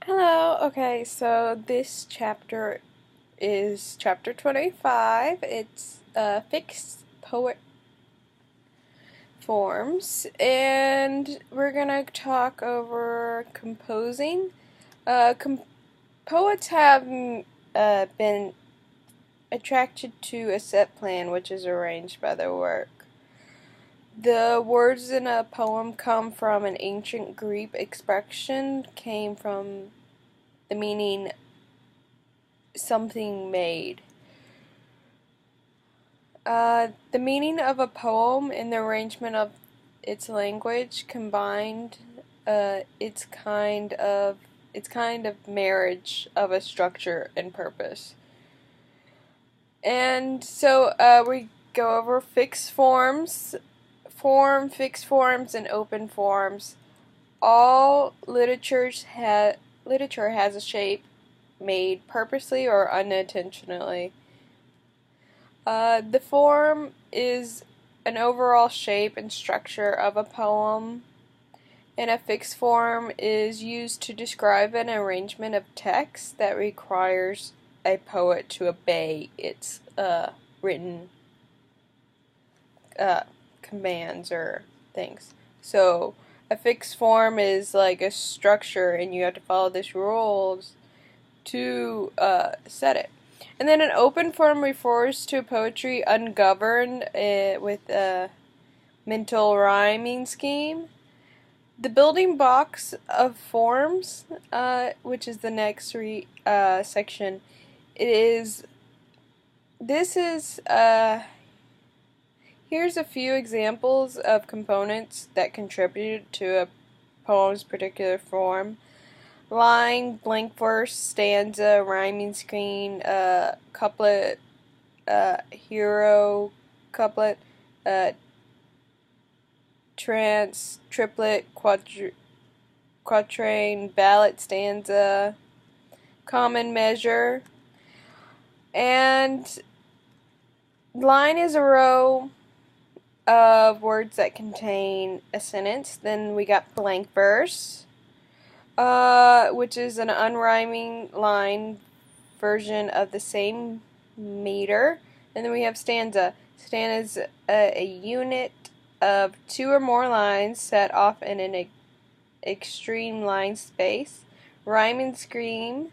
Hello. Okay, so this chapter is chapter 25. It's fixed poet forms, and we're gonna talk over composing. Poets have been attracted to a set plan, which is arranged by their work. The words in a poem come from an ancient Greek expression, came from the meaning something made. The meaning of a poem and the arrangement of its language combined its kind of marriage of a structure and purpose. And so we go over fixed forms, fixed forms, and open forms. All literature has a shape made purposely or unintentionally. The form is an overall shape and structure of a poem, and a fixed form is used to describe an arrangement of text that requires a poet to obey its written commands or things. So a fixed form is like a structure, and you have to follow these rules to set it. And then an open form refers to poetry ungoverned with a mental rhyming scheme. The building blocks of forms, which is the next section, here's a few examples of components that contribute to a poem's particular form. Line, blank verse, stanza, rhyming scheme, couplet, hero, couplet, trance, triplet, quatrain, ballad, stanza, common measure. And line is a row of words that contain a sentence. Then we got blank verse, which is an unrhyming line version of the same meter. And then we have stanza. Stanza is a unit of two or more lines set off in an extreme line space. Rhyming scheme,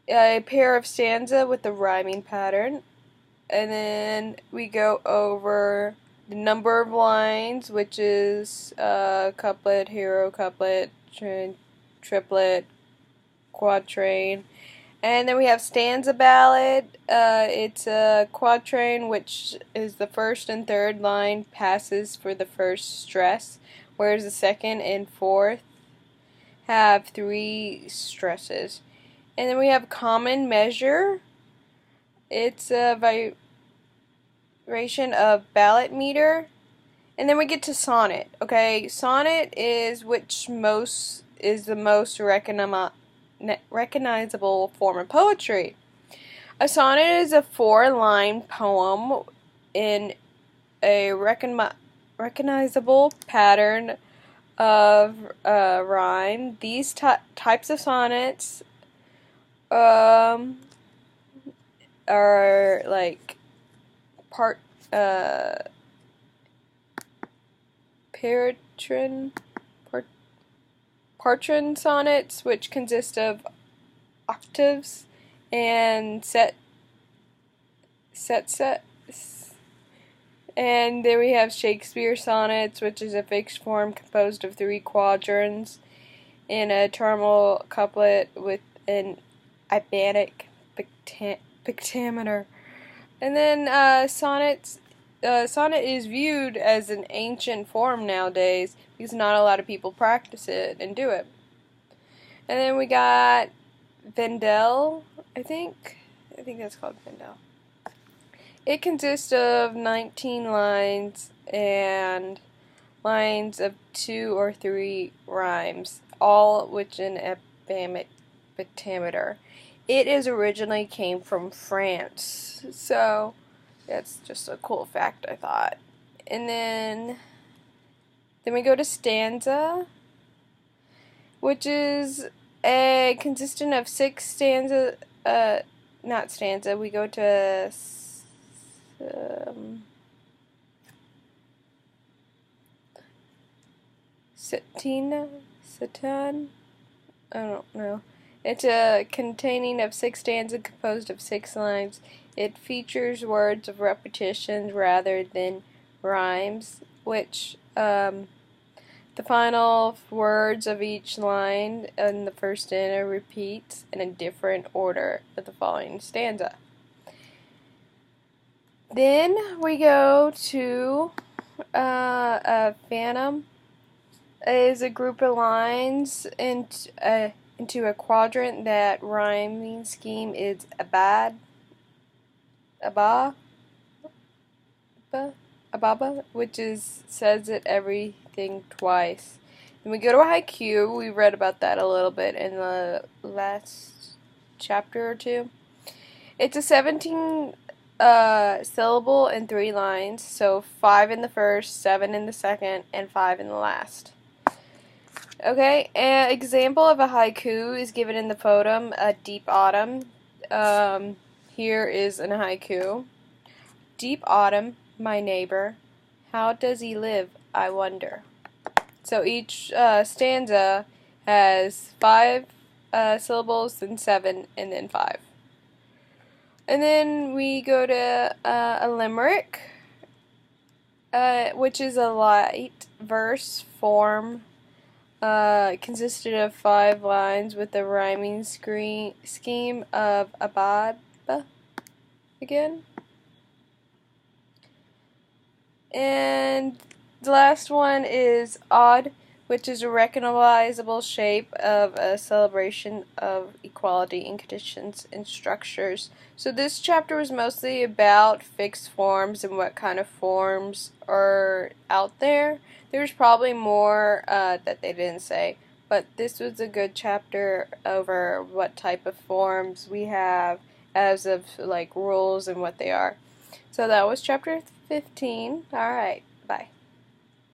a pair of stanza with a rhyming pattern. And then we go over the number of lines, which is couplet, hero, couplet, triplet, quatrain. And then we have stanza ballad. It's a quatrain, which is the first and third line passes for the first stress, whereas the second and fourth have three stresses. And then we have common measure. It's a variation of ballad meter. And then we get to sonnet. Okay, sonnet is the most recognizable form of poetry. A sonnet is a 4-line poem in a recognizable pattern of rhyme. These types of sonnets are like Partridge sonnets, which consist of octaves and sets. And then we have Shakespeare sonnets, which is a fixed form composed of 3 quatrains in a terminal couplet with an iambic pentameter. And then sonnet is viewed as an ancient form nowadays because not a lot of people practice it and do it. And then we got Vendel, I think that's called Vendel. It consists of 19 lines and lines of 2 or 3 rhymes, all with an iambic pentameter. It originally came from France, so that's just a cool fact, I thought. And then we go to stanza, which is consistent of 6 stanza, not stanza, we go to Satan, I don't know. It's a containing of 6 stanzas composed of 6 lines. It features words of repetitions rather than rhymes, which the final words of each line in the first stanza repeats in a different order of the following stanza. Then we go to a phantom. Is a group of lines into a quadrant. That rhyming scheme is ababa, which says it everything twice. Then we go to a haiku. We read about that a little bit in the last chapter or two. It's a 17 syllable in 3 lines, so 5 in the first, 7 in the second, and 5 in the last. Okay, an example of a haiku is given in the poem, A Deep Autumn. Here is a haiku. Deep autumn, my neighbor, how does he live, I wonder. So each stanza has 5 syllables, then 7, and then 5. And then we go to a limerick, which is a light verse form. Consisted of 5 lines with a rhyming scheme of ababa again. And the last one is odd, which is a recognizable shape of a celebration of equality in conditions and structures. So this chapter was mostly about fixed forms and what kind of forms are out there. There's probably more that they didn't say, but this was a good chapter over what type of forms we have as of like rules and what they are. So that was chapter 15. Alright.